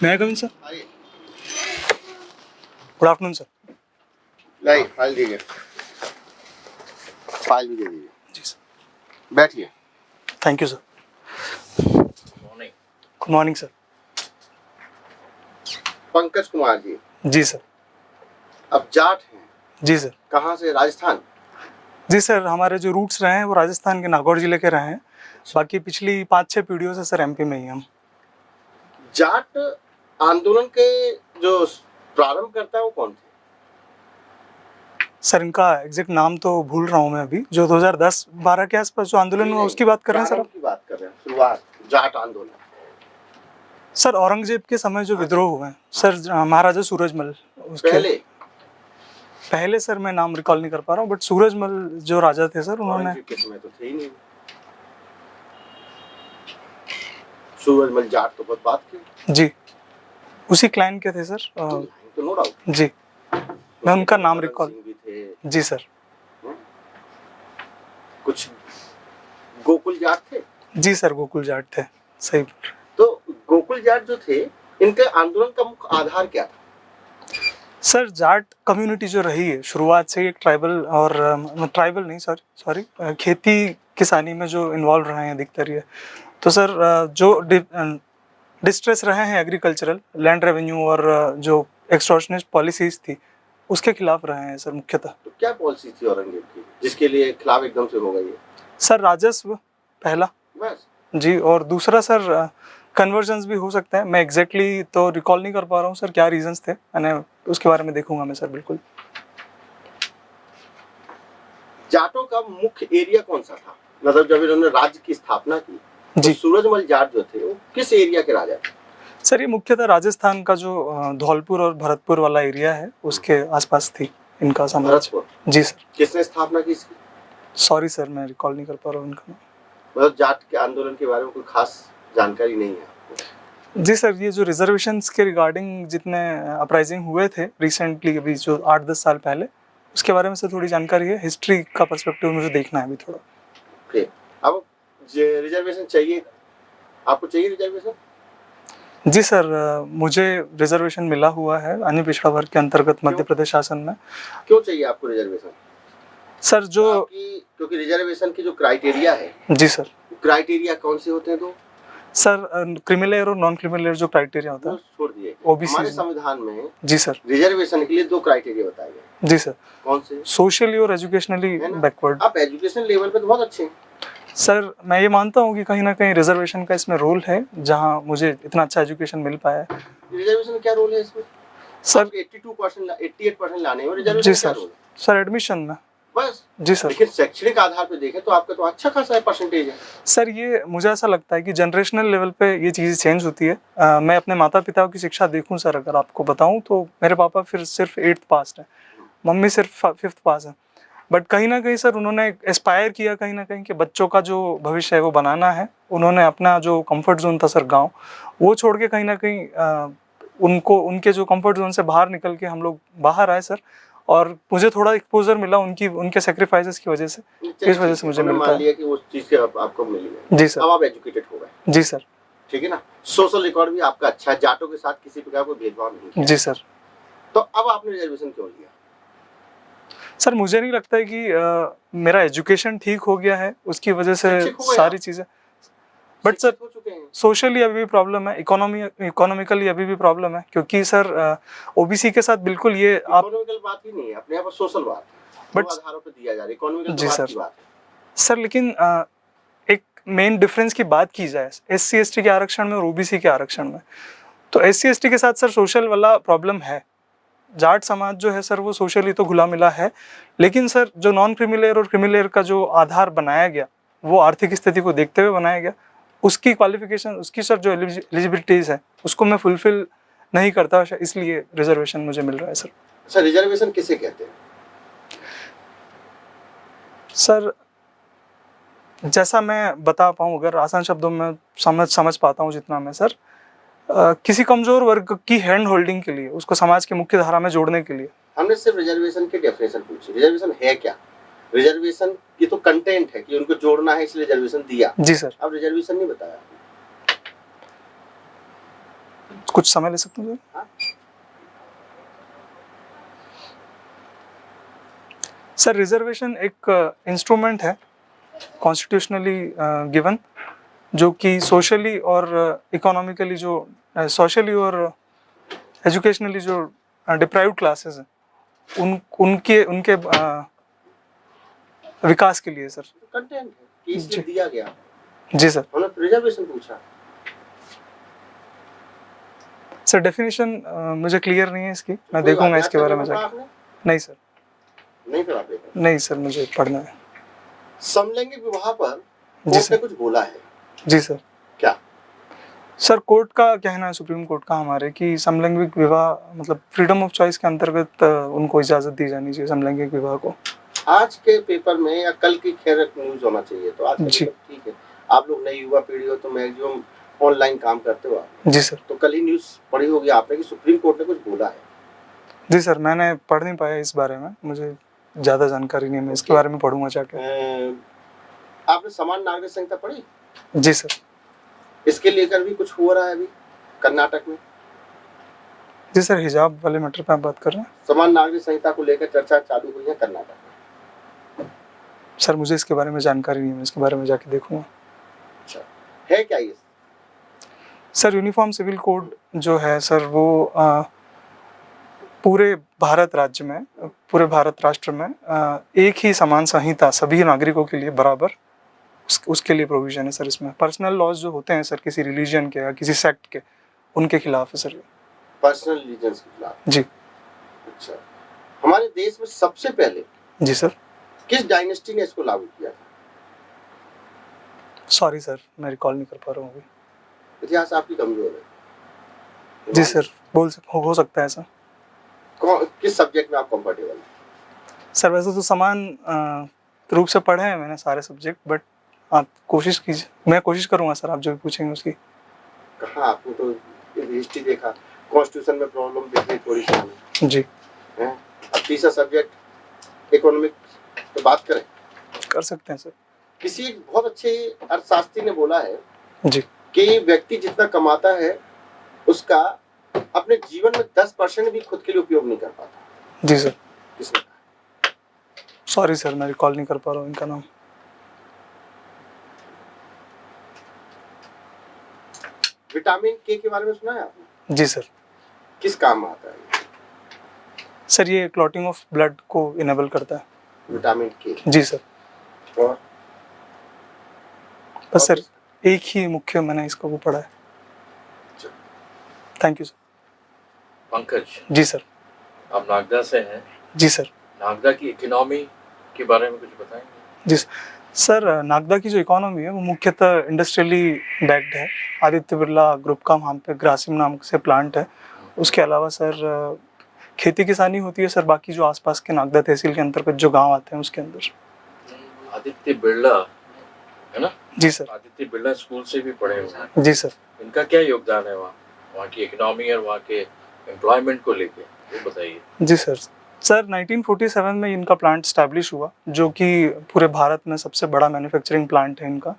May I come in, sir? आइए, Good afternoon, sir. लाइए file दीजिए, फाइल भी दे दीजिए। जी सर। बैठिए। Thank you, sir. Morning. Good morning, sir. Pankaj Kumar ji, जी सर। अब जाट हैं, जी सर। कहाँ से? राजस्थान। जी सर, हमारे जो रूट्स रहे हैं वो राजस्थान के नागौर जिले के रहे हैं। बाकी पिछली 5-6 पीढ़ियों से सर एमपी में ही हम। जाट आंदोलन के जो प्रारंभ करता है वो कौन थे? सर इनका एग्जैक्ट नाम तो भूल रहा हूँ मैं अभी। जो 2010-12 के आसपास जो आंदोलन हुआ उसकी बात कर रहे हैं सर प्रारंभ की बात कर रहे हैं, शुरुआत जाट आंदोलन। सर औरंगजेब के समय जो विद्रोह हुए हैं सर, महाराजा सूरजमल उसके पहले सर मैं नाम रिकॉल नहीं कर पा रहा हूँ, बट सूरजमल जो राजा थे सर उन्होंने। औरंगजेब के समय तो थे ही नहीं। सूरजमल जाट तो बहुत बात की। जी, उसी क्लैन के थे सर। तो नो डाउट। जी, मैं उनका नाम रिकॉल। भी थे। जी सर। कुछ गोकुल जाट थे। जी सर, गोकुल जाट थे, सही। तो गोकुल जाट जो थे, इनके आंदोलन का मुख्य आधार क्या था? सर जाट कम्युनिटी जो रही है शुरुआत से एक ट्राइबल और ट्राइबल नहीं सॉरी खेती किसानी में जो इन्वॉल्व रहे हैं अधिकतर ये। तो सर जो डिस्ट्रेस रहे हैं एग्रीकल्चरल लैंड रेवेन्यू और जो एक्सटॉर्शनिस्ट पॉलिसीज थी उसके खिलाफ रहे हैं सर मुख्यतः। तो क्या पॉलिसी थी औरंगजेब की जिसके लिए खिलाफ एकदम से हो गई? सर राजस्व पहला, बस जी, और दूसरा सर कन्वर्जन्स भी हो सकते हैं। मैं एग्जैक्टली तो रिकॉल नहीं कर पा रहा हूँ सर क्या रीजंस थे, मैंने उसके बारे में देखूंगा मैं सर बिल्कुल। जाटों का मुख्य एरिया कौन सा था? मतलब जब इन्होंने राज्य की स्थापना की तो सूरजमल जाट जो थे वो किस एरिया के राजा थे? सर ये मुख्यतः राजस्थान का जो धौलपुर और भरतपुर वाला एरिया है उसके आसपास थी इनका साम्राज्य। जी सर। किसने स्थापना की इसकी? सॉरी सर मैं रिकॉल नहीं कर पा रहा हूँ इनका। मतलब जाट के आंदोलन के बारे में कोई खास जानकारी नहीं है? जी सर, ये जो रिजर्वेशंस के रिगार्डिंग जितने अपराइजिंग हुए थे रिसेंटली अभी जो 8-10 साल पहले, उसके बारे में से थोड़ी जानकारी है। हिस्ट्री का पर्सपेक्टिव मुझे देखना है अभी थोड़ा। ठीक। अब रिजर्वेशन चाहिए, आपको चाहिए रिजर्वेशन? जी सर, मुझे रिजर्वेशन मिला हुआ है अन्य पिछड़ा वर्ग के अंतर्गत मध्य प्रदेश शासन में। क्यों चाहिए आपको रिजर्वेशन? सर जो क्योंकि रिजर्वेशन की जो क्राइटेरिया है। जी सर। क्राइटेरिया कौन से होते हैं? तो सर क्रिमिलेयर और नॉन क्रिमिलेयर जो क्राइटेरिया होता है छोड़ दिए। ओबीसी हमारे संविधान में जी सर रिजर्वेशन के लिए 2 क्राइटेरिया बताए गए। जी सर। कौन से? सोशली और एजुकेशनली बैकवर्ड। आप एजुकेशन लेवल पे तो बहुत अच्छे हैं सर। मैं ये मानता हूँ कि कहीं ना कहीं रिजर्वेशन का इसमें रोल है, जहाँ मुझे इतना अच्छा एजुकेशन मिल पाया है। रिजर्वेशन में क्या रोल है इसमें? सर 82% 88% लाने में रिजर्वेशन जी सर। सर एडमिशन में बस। जी सर। लेकिन शैक्षणिक आधार पे देखें तो आपका तो अच्छा खासा परसेंटेज है। सर ये मुझे ऐसा लगता है कि जनरेशनल लेवल पे ये चीज़ चेंज होती है। मैं अपने माता पिता की शिक्षा देखूं सर, अगर आपको बताऊं तो मेरे पापा फिर सिर्फ 8th पास है, मम्मी सिर्फ 5th पास है। बट कहीं ना कहीं सर उन्होंने एस्पायर किया कहीं ना कहीं कि बच्चों का जो भविष्य है वो बनाना है। उन्होंने अपना जो कंफर्ट जोन था सर गाँव, वो छोड़ के कहीं ना कहीं उनको उनके जो कंफर्ट जोन से बाहर निकल के हम लोग बाहर आए सर। और मुझे थोड़ा एक्सपोजर मिला उनके सेक्रीफाइसेस की वजह से, इस वजह से मुझे मिलता है। मान लिया कि वो चीज़ आपको मिली है। जी सर। अब आप एजुकेटेड हो गए। जी सर। ठीक है ना? सोशल रिकॉर्ड भी आपका अच्छा है, जाटों के साथ किसी प्रकार कोई भेदभाव नहीं। जी सर। तो अब आपने रिजर्वेशन क्यों लिया? सर मुझे नहीं लगता है कि मेरा एजुकेशन ठीक हो गया है उसकी वजह से सारी चीज़ें। बट सर सोशली अभी भी प्रॉब्लम है, इकोनॉमिकली अभी भी प्रॉब्लम है, क्योंकि सर ओबीसी के साथ बिल्कुल ये आप इकोनॉमिकल बात ही नहीं है, अपने यहाँ पर सोशल बात बट आधारों पे दिया जा रहा है। इकोनॉमिकल जी सर। बात सर लेकिन एक मेन डिफरेंस की बात की जाए SC ST के आरक्षण में और ओबीसी के आरक्षण में, तो SC ST के साथ सर सोशल वाला प्रॉब्लम है। जाट समाज जो है सर वो सोशली तो घुला मिला है, लेकिन सर जो नॉन क्रिमिलेयर और क्रिमिलेयर का जो आधार बनाया गया वो आर्थिक स्थिति को देखते हुए बनाया गया। उसकी क्वालिफिकेशन, उसकी सर जो एलिजिबिलिटीज़ है उसको मैं फुलफिल नहीं करता, इसलिए रिजर्वेशन मुझे मिल रहा है सर। सर रिजर्वेशन किसे कहते हैं? सर जैसा मैं बता पाऊँ, अगर आसान शब्दों में समझ पाता हूँ जितना मैं सर, किसी कमजोर वर्ग की हैंड होल्डिंग के लिए, उसको समाज की मुख्य धारा में जोड़ने के लिए। हमने सिर्फ रिजर्वेशन की डेफिनेशन पूछी। रिजर्वेशन है क्या? रिजर्वेशन की तो कंटेंट है कि उनको जोड़ना है इसलिए रिजर्वेशन दिया। जी सर। अब रिजर्वेशन नहीं बताया। कुछ समय ले सकते हैं हाँ। सर? रिजर्वेशन एक इंस्ट्रूमेंट है कॉन्स्टिट्यूशनली गिवन, जो कि सोशली और इकोनॉमिकली जो सोशली और एजुकेशनली जो डिप्राइव्ड क्लासेस हैं उनके उनके विकास के लिए सर। कंटेंट है कि इसलिए जी। दिया गया। जी सर। हमने रिजर्वेशन पूछा। सर डेफिनेशन मुझे क्लियर नहीं है इसकी, मैं कोई देखूंगा बात इसके नहीं, बारे में आज तक जाके। आपने नहीं सर, नहीं पढ़ा पेपर। नहीं सर, मुझे पढ़ना है। समलैंगिक विवाह पर जी कोर्ट ने सर। कुछ बोला है, जी सर। क्या? सर कोर्ट का कहना है, सुप्रीम कोर्ट का हमारे, कि समलैंगिक विवाह मतलब फ्रीडम ऑफ चॉइस के अंतर्गत उनको इजाज़त दी जानी चाहिए समलैंगिक विवाह को। आज के पेपर में या कल की खैर न्यूज होना चाहिए, तो आज का जी। पेपर ठीक है। आप लोग नई युवा पीढ़ी हो तो मैक्सिमम ऑनलाइन काम करते हो आप। जी सर। तो कल ही न्यूज पढ़ी होगी आपने कि सुप्रीम कोर्ट ने कुछ बोला है। जी सर, मैंने पढ़ नहीं पाया इस बारे में, मुझे ज़्यादा जानकारी नहीं है, मैं इसके बारे में पढ़ूंगा जाके। आपने समान नागरिक संहिता पढ़ी? जी सर। इसके लेकर भी कुछ हो रहा है अभी कर्नाटक में। जी सर, हिजाब वाले मैटर पे आप बात कर रहे हैं? समान नागरिक संहिता को लेकर चर्चा चालू हुई है कर्नाटक में। सर मुझे इसके बारे में जानकारी नहीं है, मैं इसके बारे में जाके देखूंगा। अच्छा, है क्या ये? सर यूनिफॉर्म सिविल कोड जो है सर, वो पूरे भारत राज्य में, पूरे भारत राष्ट्र में एक ही समान संहिता सभी नागरिकों के लिए बराबर, उसके लिए प्रोविजन है सर इसमें। पर्सनल लॉज जो होते हैं सर किसी रिलीजन के या किसी सेक्ट के, उनके खिलाफ है सर ये। पर्सनल रिलीजन्स के खिलाफ? जी। अच्छा, हमारे देश में सबसे पहले जी सर। किस डायनेस्टी ने इसको लागू किया था? सॉरी सर, मैं रिकॉल नहीं कर पा रहा हूँ अभी। इतिहास आपकी कमजोर है। जी सर, हो सकता है ऐसा। किस सब्जेक्ट में आप कंफर्टेबल हैं? सर वैसे तो समान रूप से पढ़े हैं मैंने सारे सब्जेक्ट, बट आप कोशिश कीजिए, मैं कोशिश करूंगा सर, आप जो भी पूछेंगे उसकी। कहाँ आपने तो हिस्ट्री देखा, कॉन्स्टिट्यूशन में प्रॉब्लम देखी थोड़ी सी हमें। जी। हैं? अब तीसरा सब्जेक्ट इकोनॉमिक तो बात करें? कर सकते हैं सर। किसी एक बहुत अच्छे अर्थशास्त्री ने बोला है जी कि व्यक्ति जितना कमाता है उसका अपने जीवन में 10% भी खुद के लिए उपयोग नहीं कर पाता। जी सर। किसने? सॉरी सर, मैं रिकॉल नहीं कर पा रहा हूँ इनका नाम। विटामिन के बारे में सुना है आपने? जी सर। किस काम में आता है सर ये क्लॉटिंग ऑफ ब्लड को इनेबल करता है। विटामिन के? जी सर। और बस सर एक ही मुख्य मैंने इसको वो पढ़ा है। Thank you sir. Pankaj ji sir. आप नागदा से हैं। जी सर। नागदा की इकोनॉमी के बारे में कुछ बताएंगे? जी सर, नागदा की जो इकोनॉमी है वो मुख्यतः इंडस्ट्रियली बैक्ड है। आदित्य बिरला ग्रुप का वहाँ पे ग्रासिम नाम से प्लांट है। उसके अलावा सर खेती किसानी होती है सर, बाकी जो आसपास के नागदा तहसील के अंतर्गत जो गांव आते हैं उसके अंदर। आदित्य बिरला है ना? जी सर। आदित्य बिरला स्कूल से भी पढ़े हुए हैं। जी सर। इनका क्या योगदान है वहाँ की इकोनॉमी और वहाँ के एम्प्लॉयमेंट को लेके, वो बताइए। जी सर। सर 1947 में इनका प्लांट स्टैब्लिश हुआ, जो कि पूरे भारत में सबसे बड़ा मैन्युफैक्चरिंग प्लांट है इनका।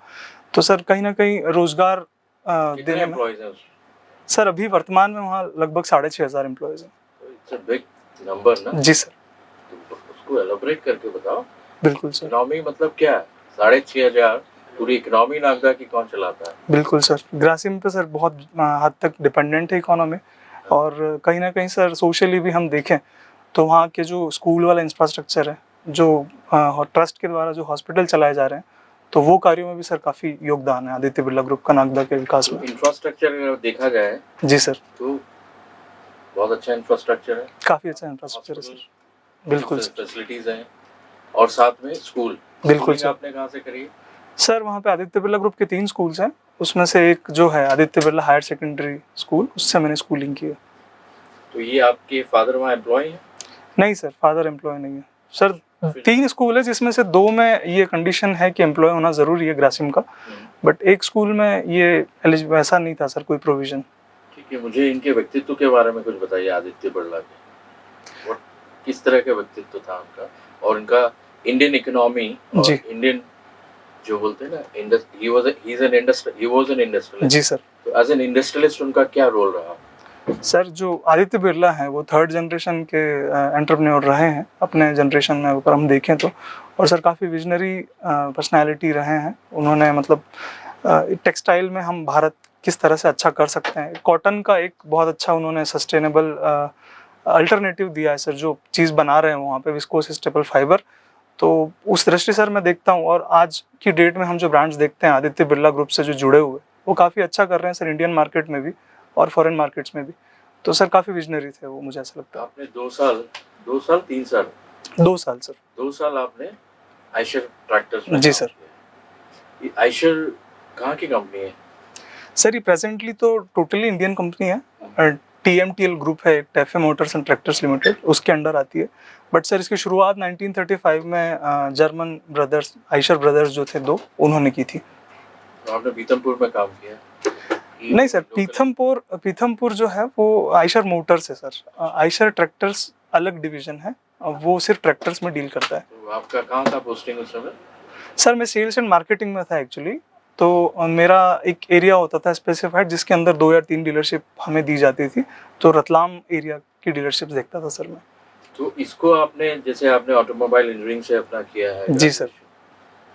तो सर कहीं ना कहीं रोजगार देने में सर अभी वर्तमान में वहाँ लगभग 6,500 एम्प्लॉयज हैं। इट्स अ बिग नंबर ना? जी सर। तो उसको एलाबोरेट करके बताओ। बिल्कुल सर। इकोनॉमी मतलब क्या है? 6,500 पूरी इकोनॉमी नागदा की कौन चलाता है? बिल्कुल सर, ग्रासिम पे सर बहुत हद तक डिपेंडेंट है इकोनॉमी। और कहीं ना कहीं सर सोशली भी हम देखें तो वहाँ के जो स्कूल वाला इंफ्रास्ट्रक्चर है, जो ट्रस्ट के द्वारा जो हॉस्पिटल चलाए जा रहे हैं, तो वो कार्यों में भी सर काफ़ी योगदान है आदित्य बिरला ग्रुप का नागदा के विकास में। इंफ्रास्ट्रक्चर अगर देखा जाए जी सर, तो बहुत अच्छा इंफ्रास्ट्रक्चर है। काफ़ी अच्छा इंफ्रास्ट्रक्चर है सर। बिल्कुल सर। फैसिलिटीज हैं और साथ में स्कूल। बिल्कुल सर। आपने कहाँ से करी? सर वहाँ पे आदित्य बिरला ग्रुप के 3 स्कूल्स हैं, उसमें से एक जो है Aditya Birla higher secondary school, उससे मैंने स्कूलिंग की है। तो ये आपके फादर वहाँ एम्प्लॉय हैं? नहीं सर, फादर एम्प्लॉय नहीं है सर। 3 स्कूल है जिसमें से 2 में ये कंडीशन है कि एम्प्लॉय होना ज़रूरी है ग्रासिम का, बट एक स्कूल में ये ऐसा नहीं था सर कोई प्रोविज़न। ठीक है, मुझे इनके व्यक्तित्व के बारे में कुछ बताइए। आदित्य बिरला के किस तरह का व्यक्तित्व था उनका, और इनका इंडियन इकोनॉमी और इंडियन जो बोलते हैं ना, ही वाज एन इंडस्ट्रियलिस्ट। जी सर। तो एज एन इंडस्ट्रियलिस्ट उनका क्या रोल रहा? सर जो आदित्य बिरला हैं वो थर्ड जनरेशन के एंटरप्रेन्योर रहे हैं अपने जनरेशन में अगर हम देखें तो। और सर काफ़ी विजनरी पर्सनालिटी रहे हैं उन्होंने, मतलब टेक्सटाइल में हम भारत किस तरह से अच्छा कर सकते हैं, कॉटन का एक बहुत अच्छा उन्होंने सस्टेनेबल अल्टरनेटिव दिया है सर, जो चीज़ बना रहे हैं वहाँ पे विस्कोस स्टेपल फाइबर। तो उस दृष्टि सर मैं देखता हूँ, और आज की डेट में हम जो ब्रांड्स देखते हैं आदित्य बिरला ग्रुप से जो जुड़े हुए, वो काफ़ी अच्छा कर रहे हैं सर इंडियन मार्केट में भी और फॉरेन मार्केट्स में भी। तो सर काफ़ी विजनरी थे वो, मुझे ऐसा लगता है। आपने 3 साल 2 साल सर। 2 साल आपने आयशर ट्रैक्टर्स में जी काम सर। किया। ये आयशर कहाँ की कंपनी है? सर ये प्रेजेंटली तो टोटली इंडियन कंपनी है, TMTL ग्रुप है एक, TAFE Motors and tractors limited, उसके अंडर आती है। बट सर इसकी शुरुआत 1935 में जर्मन ब्रदर्स, आयशर ब्रदर्स जो थे दो, उन्होंने की थी। तो आपने पीथमपुर में काम किया? नहीं सर, पीथमपुर जो है वो आयशर मोटर्स है सर, आयशर ट्रैक्टर्स अलग डिवीजन है, वो सिर्फ ट्रैक्टर्स में डील करता है। तो आपका कहाँ था पोस्टिंग उस समय? सर मैं सेल्स एंड मार्केटिंग में था एक्चुअली। तो मेरा एक एरिया होता था स्पेसिफाइड जिसके अंदर 2 या 3 डीलरशिप हमें दी जाती थी, तो रतलाम एरिया की डीलरशिप देखता था सर मैं। तो इसको आपने, जैसे आपने ऑटोमोबाइल इंजीनियरिंग से अपना किया है जी सर।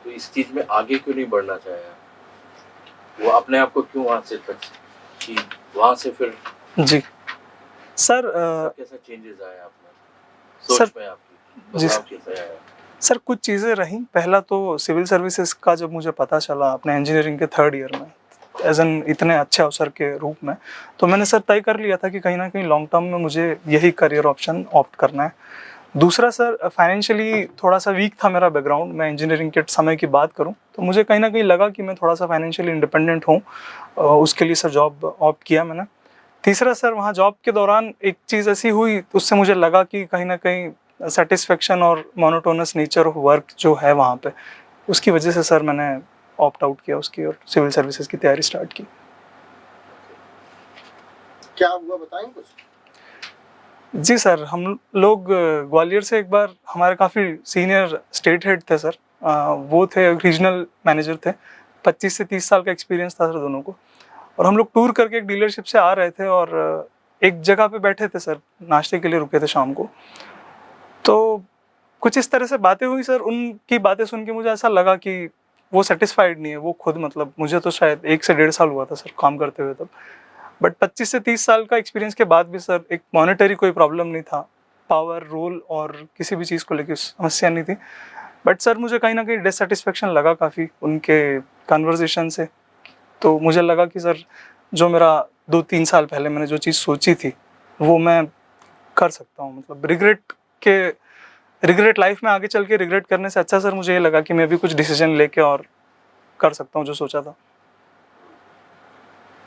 तो इस चीज़ में आगे क्यों नहीं बढ़ना चाहे? वो अपने आप को क्यों वहाँ से कि वहाँ से फिर जी सर कैसा चेंजेस आया आपने सोच में आपकी? जी बदलाव कैसा आया? सर कुछ चीज़ें रहीं। पहला तो सिविल सर्विसेज का जब मुझे पता चला अपने इंजीनियरिंग के 3rd ईयर में एज एन इतने अच्छे अवसर के रूप में, तो मैंने सर तय कर लिया था कि कहीं ना कहीं लॉन्ग टर्म में मुझे यही करियर ऑप्शन ऑप्ट करना है। दूसरा सर, फाइनेंशियली थोड़ा सा वीक था मेरा बैकग्राउंड, मैं इंजीनियरिंग के समय की बात करूं तो मुझे कहीं ना कहीं लगा कि मैं थोड़ा सा फाइनेंशियली इंडिपेंडेंट हूं, उसके लिए सर जॉब ऑप्ट किया मैंने। तीसरा सर, वहाँ जॉब के दौरान एक चीज़ ऐसी हुई, उससे मुझे लगा कि कहीं ना कहीं सेटिस्फेक्शन और मोनोटोनस नेचर ऑफ वर्क जो है वहाँ पे, उसकी वजह से सर मैंने ऑप्ट आउट किया उसकी और सिविल सर्विसेज की तैयारी स्टार्ट की। क्या हुआ बताएं कुछ? जी सर, हम लोग ग्वालियर से एक बार, हमारे काफ़ी सीनियर स्टेट हेड थे सर, वो थे रीजनल मैनेजर थे, 25 से 30 साल का एक्सपीरियंस था सर दोनों को। और हम लोग टूर करके एक डीलरशिप से आ रहे थे और एक जगह पे बैठे थे सर, नाश्ते के लिए रुके थे शाम को। तो कुछ इस तरह से बातें हुई सर, उनकी बातें सुन के मुझे ऐसा लगा कि वो सेटिस्फाइड नहीं है वो खुद, मतलब मुझे तो शायद 1 से 1.5 साल हुआ था सर काम करते हुए तब, बट 25 से 30 साल का एक्सपीरियंस के बाद भी सर एक मॉनेटरी कोई प्रॉब्लम नहीं था, पावर रोल और किसी भी चीज़ को लेकर समस्या नहीं थी। बट सर मुझे कहीं ना कहीं डिससेटिस्फेक्शन लगा काफ़ी उनके कन्वर्जेशन से। तो मुझे लगा कि सर जो मेरा 2-3 साल पहले मैंने जो चीज़ सोची थी वो मैं कर सकता हूँ, मतलब रिग्रेट लाइफ में आगे चल के रिग्रेट करने से अच्छा सर मुझे ये लगा कि मैं भी कुछ डिसीजन लेके और कर सकता हूँ जो सोचा था।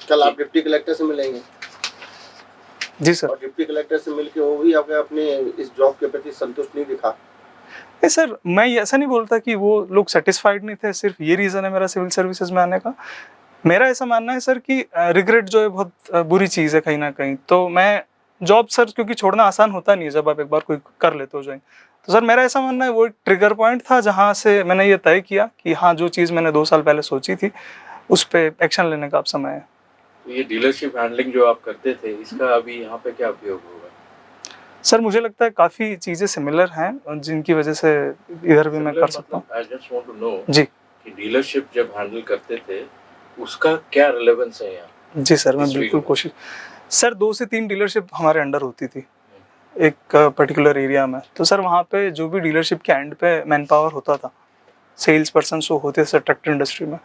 कल आप डिप्टी कलेक्टर से मिलेंगे? जी सर। और डिप्टी कलेक्टर से मिलके वो भी आपके अपने इस जॉब के प्रति संतुष्ट नहीं दिखा? नहीं सर, मैं ऐसा नहीं बोलता कि वो लोग सेटिस्फाइड नहीं थे, सिर्फ ये रीज़न है मेरा सिविल सर्विसेज में आने का। मेरा ऐसा मानना है सर कि रिग्रेट जो है बहुत बुरी चीज़ है कहीं ना कहीं। तो मैं जॉब सर, क्योंकि छोड़ना आसान होता नहीं है जब आप एक बार कोई कर लेते हो ज्वाइन, तो सर मेरा ऐसा मानना है वो एक ट्रिगर पॉइंट था जहाँ से मैंने ये तय किया कि हाँ, जो चीज़ मैंने 2 साल पहले सोची थी उस पर एक्शन लेने का अब समय है। तो ये डीलरशिप हैंडलिंग जो आप करते थे, इसका अभी यहाँ पे क्या उपयोग होगा? सर मुझे लगता है काफ़ी चीज़ें सिमिलर हैं जिनकी वजह से इधर भी मैं कर सकता हूँ। I just want to know जी कि डीलरशिप जब हैंडल करते थे उसका क्या रिलेवेंस है यहाँ? जी सर, मैं बिल्कुल कोशिश। सर 2 से 3 डीलरशिप हमारे अंडर होती थी एक पर्टिकुलर एरिया में। तो सर वहाँ पे जो भी डीलरशिप के एंड पे मैन पावर होता था, सेल्स पर्सन जो होते सर ट्रैक्टर इंडस्ट्री में,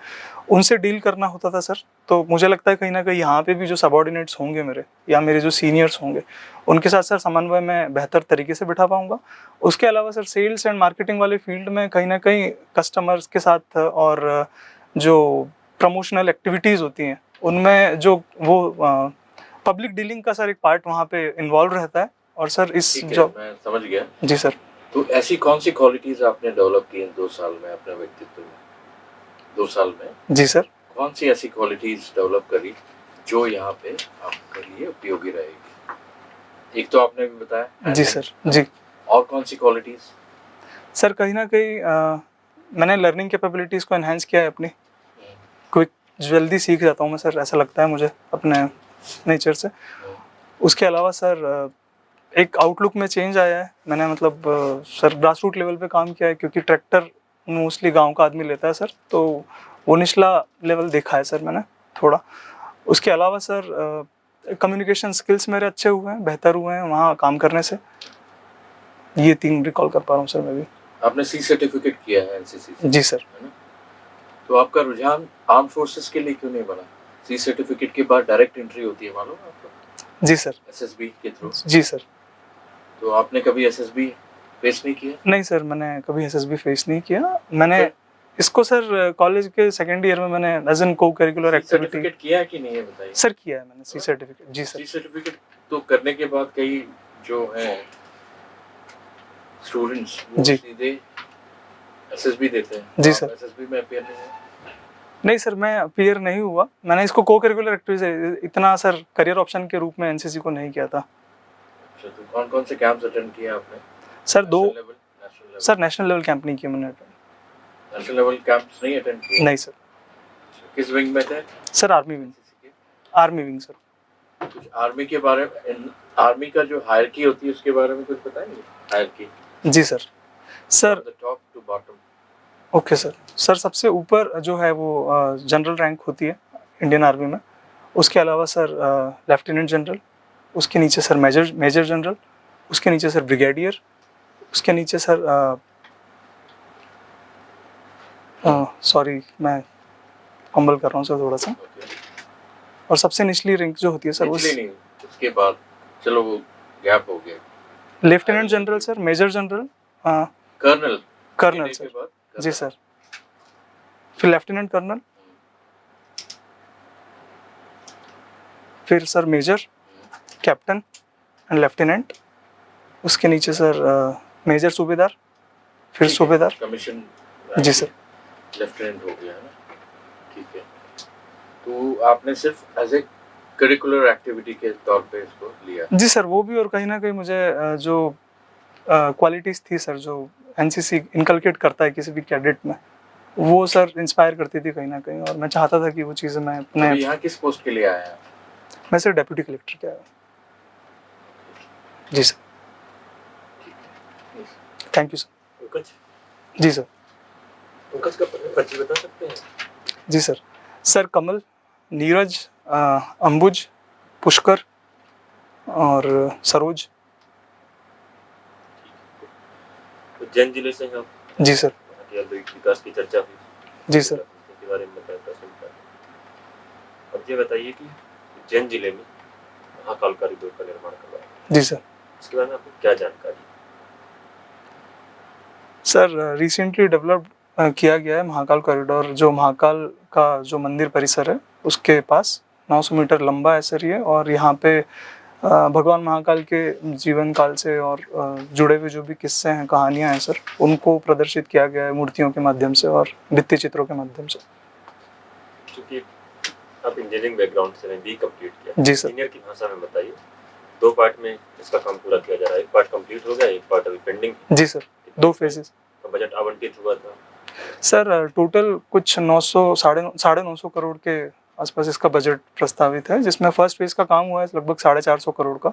उनसे डील करना होता था सर। तो मुझे लगता है कहीं ना कहीं यहाँ पे भी जो सबऑर्डिनेट्स होंगे मेरे या मेरे जो सीनियर्स होंगे, उनके साथ सर समन्वय मैं बेहतर तरीके से बिठा पाऊँगा। उसके अलावा सर सेल्स एंड मार्केटिंग वाले फील्ड में कहीं ना कहीं कस्टमर्स के साथ और जो प्रमोशनल एक्टिविटीज़ होती हैं उनमें जो वो पब्लिक डीलिंग का सर एक पार्ट वहाँ पे इन्वॉल्व रहता है। और सर इस जो मैं समझ गया। जी सर। तो ऐसी कौन सी क्वालिटीज आपने डेवलप की इन 2 साल में अपने व्यक्तित्व में? 2 साल में जी सर, कौन सी ऐसी क्वालिटीज डेवलप करी जो यहाँ पे आपके लिए उपयोगी रहेगी? एक तो आपने भी बताया। जी सर। जी। और कौन सी क्वालिटीज? सर कहीं ना कहीं मैंने लर्निंग कैपेबिलिटीज़ को एनहांस किया है अपनी, क्विक जल्दी सीख जाता हूँ मैं सर, ऐसा लगता है मुझे अपने नेचर से। उसके अलावा सर एक आउटलुक में चेंज आया है। मैंने मतलब सर ग्रास रूट लेवल पे काम किया है, क्योंकि ट्रैक्टर मोस्टली गांव का आदमी लेता है सर, तो वो निचला लेवल देखा है सर मैंने थोड़ा। उसके अलावा सर कम्युनिकेशन स्किल्स मेरे अच्छे हुए हैं, बेहतर हुए हैं वहाँ काम करने से। ये 3 रिकॉल कर पा रहा हूँ सर मैं भी। आपने सी सर्टिफिकेट किया है एनसीसी से? जी सर। है ना? तो आपका रुझान आर्म फोर्सेस के लिए क्यों नहीं बना? सी सर्टिफिकेट के बाद डायरेक्ट एंट्री होती है मालूम है आपको? जी सर। एसएसबी के थ्रू? जी सर। तो आपने कभी एसएसबी फेस नहीं किया? नहीं सर, मैंने कभी एसएसबी फेस नहीं किया। मैंने इसको सर कॉलेज के सेकेंड ईयर में मैंने एज एन को करिकुलर एक्टिविटी सर्टिफिकेट किया है कि नहीं है बताइए? सर किया है मैंने सी सर्टिफिकेट। जी सर। सी सर्टिफिकेट तो करने के बाद कई जो है स्टूडेंट्स वो जी। सीधे एसएसबी देते हैं। जी आप सर। एसएसबी में अपीयर नहीं हुए? नहीं सर, मैं अपीयर नहीं हुआ। मैंने इसको को करिकुलर एक्टिविटी इतना सर करियर ऑप्शन के रूप में एनसीसी को नहीं किया था। अच्छा, तो कौन कौन से कैंप्स अटेंड किए आपने? Sir 2। National level? Sir national level camp नहीं किया मैंने। नेशनल लेवल कैंप्स नहीं अटेंड किए? नहीं सर। किस विंग में थे? Sir army wing. एनसीसी के? Army wing sir. कुछ आर्मी के बारे में, आर्मी का जो हायरार्की होती है उसके बारे में कुछ बताएंगे? हायरार्की जी sir. Sir the top to bottom. Okay sir. Sir सबसे ऊपर जो है वो जनरल रैंक होती है इंडियन आर्मी में। उसके अलावा सर लेफ्टिनेंट जनरल, उसके नीचे सर मेजर जनरल, उसके नीचे सर ब्रिगेडियर, उसके नीचे सर सॉरी मैं फंबल कर रहा हूँ सर थोड़ा सा। और सबसे निचली रैंक जो होती है सर नहीं, उसके बाद चलो वो गैप हो गया। Lieutenant general sir, major general, colonel sir. जी सर। फिर लेफ्टिनेंट कर्नल, फिर sir major, captain and lieutenant, उसके नीचे सर मेजर सूबेदार, फिर सूबेदार। कमीशन। जी सर। लेफ्टिनेंट हो गया है ना? ठीक है। तो आपने सिर्फ एज ए करिकुलर एक्टिविटी के तौर पे इसको लिया? जी सर, वो भी। और कहीं ना कहीं मुझे जो क्वालिटीज़ थी सर जो एनसीसी इनकलकेट करता है किसी भी कैडेट में, वो सर इंस्पायर करती थी कहीं ना कहीं, और मैं चाहता था कि वो चीज़ें मैं अपने। तो यहाँ किस पोस्ट के लिए आया है? मैं सर डेप्यूटी कलेक्टर के आया हूँ। जी sir. Thank you sir. Pankaj ji sir. Pankaj का परिचय बता सकते हैं? जी सर। सर कमल, नीरज, अंबुज, पुष्कर और सरोज। उज्जैन जिले से हैं आप? जी सर। वहाँ के औद्योगिक विकास की चर्चा हुई। जी सर। उसके बारे में बताया था। अब ये बताइए कि उज्जैन जिले में महाकाल कॉरिडोर का निर्माण करवाया है। जी सर। इसके बारे में आपको क्या जानकारी? सर रिसेंटली डेवलप किया गया है महाकाल कॉरिडोर, जो महाकाल का जो मंदिर परिसर है उसके पास 900 मीटर लंबा है सर ये। और यहाँ पे भगवान महाकाल के जीवन काल से और जुड़े हुए जो भी किस्से हैं, कहानियाँ हैं सर, उनको प्रदर्शित किया गया है मूर्तियों के माध्यम से और भित्ति चित्रों के माध्यम से। क्योंकि आप इंजीनियरिंग बैकग्राउंड से बी कंप्लीट किया। जी सर। इंजीनियर की भाषा में बताइए, 2 पार्ट में इसका काम पूरा किया जा रहा है। एक पार्ट कंप्लीट हो गया, एक पार्ट अभी पेंडिंग है। जी सर। 2 फेजेस। बजट आवंटित हुआ था सर टोटल कुछ 900 करोड़ के आसपास इसका बजट प्रस्तावित है, जिसमें फर्स्ट फेज का काम हुआ है लगभग 450 करोड़ का।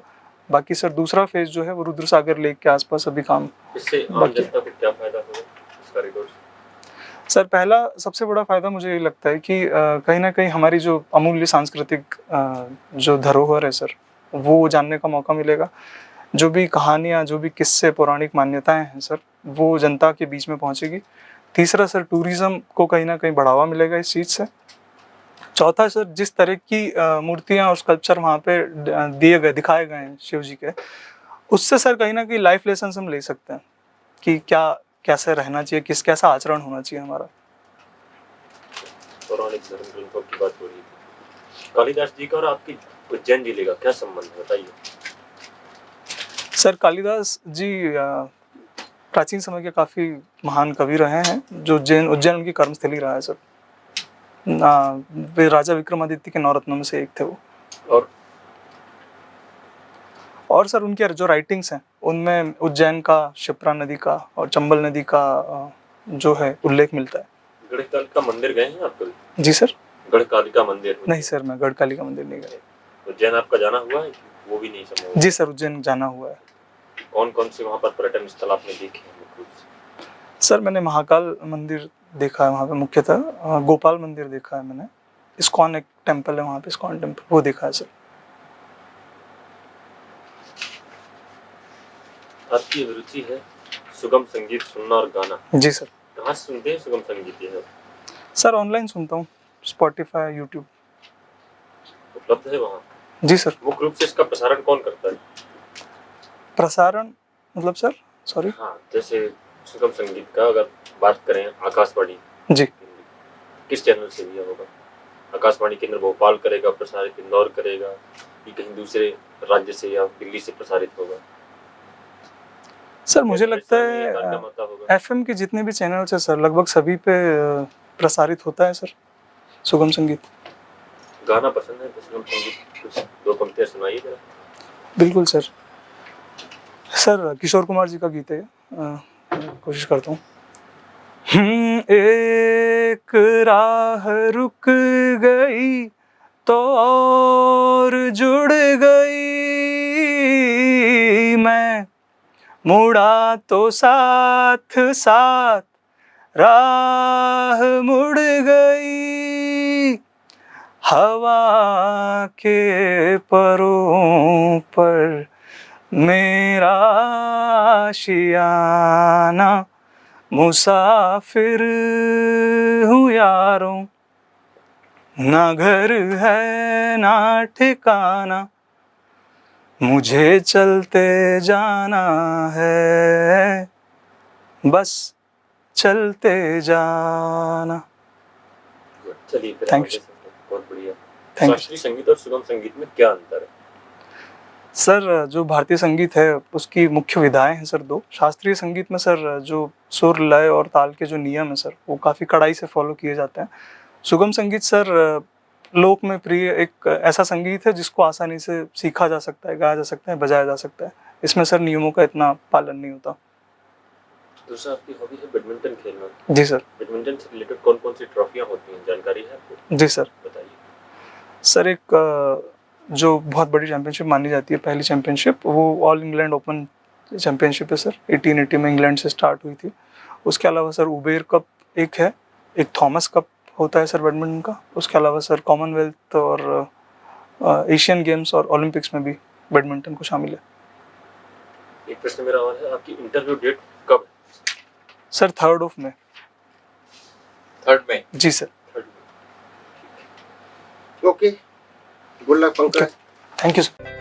बाकी सर दूसरा फेज जो है वो रुद्रसागर लेक के आसपास अभी काम। इससे आम जनता को क्या फायदा होगा इस कॉरिडोर से? सर पहला सबसे बड़ा फायदा मुझे ये लगता है कि कहीं ना कहीं हमारी जो अमूल्य सांस्कृतिक जो धरोहर है सर, वो जानने का मौका मिलेगा। जो भी कहानियाँ, जो भी किस्से, पौराणिक मान्यताएं हैं सर, वो जनता के बीच में पहुंचेगी। तीसरा सर टूरिज्म को कहीं ना कहीं बढ़ावा मिलेगा इस चीज़ से। चौथा सर जिस तरह की मूर्तियाँ और स्कल्पचर वहाँ पे दिखाए गए हैं शिव जी के, उससे सर कहीं ना कहीं लाइफ लेसन हम ले सकते हैं कि क्या कैसे रहना चाहिए, कैसा आचरण होना चाहिए हमारा। पौराणिक धर्म ग्रंथों की बात हो रही थी, कालिदास जी का और आपकी उज्जैन जिले का क्या संबंध है बताइए? सर कालिदास जी प्राचीन समय के काफ़ी महान कवि रहे हैं, जो उज्जैन उनकी कर्मस्थली रहा है सर। वे राजा विक्रमादित्य के 9 रत्नों में से एक थे वो। और सर उनके जो राइटिंग्स हैं उनमें उज्जैन का, शिप्रा नदी का और चंबल नदी का जो है उल्लेख मिलता है। गढ़कालिका मंदिर गए हैं आप कभी? जी सर। गढ़कालिका मंदिर? नहीं सर, मैं गढ़कालिका मंदिर नहीं गया। उज्जैन आपका जाना हुआ है? वो भी नहीं संभव? जी सर, उज्जैन जाना हुआ है। कौन कौन से वहाँ पर पर्यटन स्थल आपने देखे हैं मुख्य रूप से? सर मैंने महाकाल मंदिर देखा है वहाँ पे मुख्यतः, गोपाल मंदिर देखा है मैंने, इस्कॉन एक टेम्पल है वहाँ पे, इस्कॉन टेम्पल, वो देखा है सर। आपकी रुचि है सुगम संगीत सुनना और गाना। जी सर। कहाँ से सुनते हैं सुगम संगीत ये? सर ऑनलाइन सुनता हूँ, स्पॉटिफाई, यूट्यूब। उपलब्ध है वहाँ? जी सर। मुख्य रूप से इसका प्रसारण कौन करता है? प्रसारण मतलब सर, सॉरी? हाँ, जैसे सुगम संगीत का अगर बात करें, आकाशवाणी जी। किस चैनल से दिया होगा? आकाशवाणी केंद्र भोपाल करेगा प्रसारित, इंदौर करेगा, या कहीं दूसरे राज्य से या दिल्ली से प्रसारित होगा? सर मुझे लगता है एफएम के जितने भी चैनल्स हैं सर, लगभग सभी पे प्रसारित होता है सर सुगम संगीत। गाना पसंद है तो सुगम संगीत कुछ दो पंक्तियां सुनाइए जरा। बिल्कुल सर। सर किशोर कुमार जी का गीत है, कोशिश करता हूँ। एक राह रुक गई तो और जुड़ गई, मैं मुड़ा तो साथ साथ राह मुड़ गई, हवा के परों पर मेरा आशियाना, मुसाफिर हूँ यारों, ना घर है ना ठिकाना, मुझे चलते जाना है, बस चलते जाना। चलिए फिर थैंक आगे यू। बहुत बढ़िया। Thank you. शास्त्रीय संगीत और सुगम संगीत में क्या अंतर है? सर जो भारतीय संगीत है उसकी मुख्य विधाएं हैं सर दो। शास्त्रीय संगीत में सर जो सुर, लय और ताल के जो नियम है सर, वो काफ़ी कड़ाई से फॉलो किए जाते हैं। सुगम संगीत सर लोक में प्रिय एक ऐसा संगीत है जिसको आसानी से सीखा जा सकता है, गाया जा सकता है, बजाया जा सकता है। इसमें सर नियमों का इतना पालन नहीं होता। दूसरा आपकी हॉबी है बैडमिंटन खेलना। जी सर। बैडमिंटन से रिलेटेड कौन कौन सी ट्रॉफियां होती हैं, जानकारी है आपको? जी सर। बताइए। सर एक जो बहुत बड़ी चैंपियनशिप मानी जाती है, पहली चैंपियनशिप, वो ऑल इंग्लैंड ओपन चैंपियनशिप है सर, 1880 में इंग्लैंड से स्टार्ट हुई थी। उसके अलावा सर उबेर कप एक है, एक थॉमस कप होता है सर बैडमिंटन का। उसके अलावा सर कॉमनवेल्थ और एशियन गेम्स और ओलंपिक्स में भी बैडमिंटन को शामिल है। एक प्रश्न मेरा और है, आपकी इंटरव्यू डेट कब है? Sir 3rd of May। 3rd May। जी sir. Okay, good luck Pankaj. Thank you sir.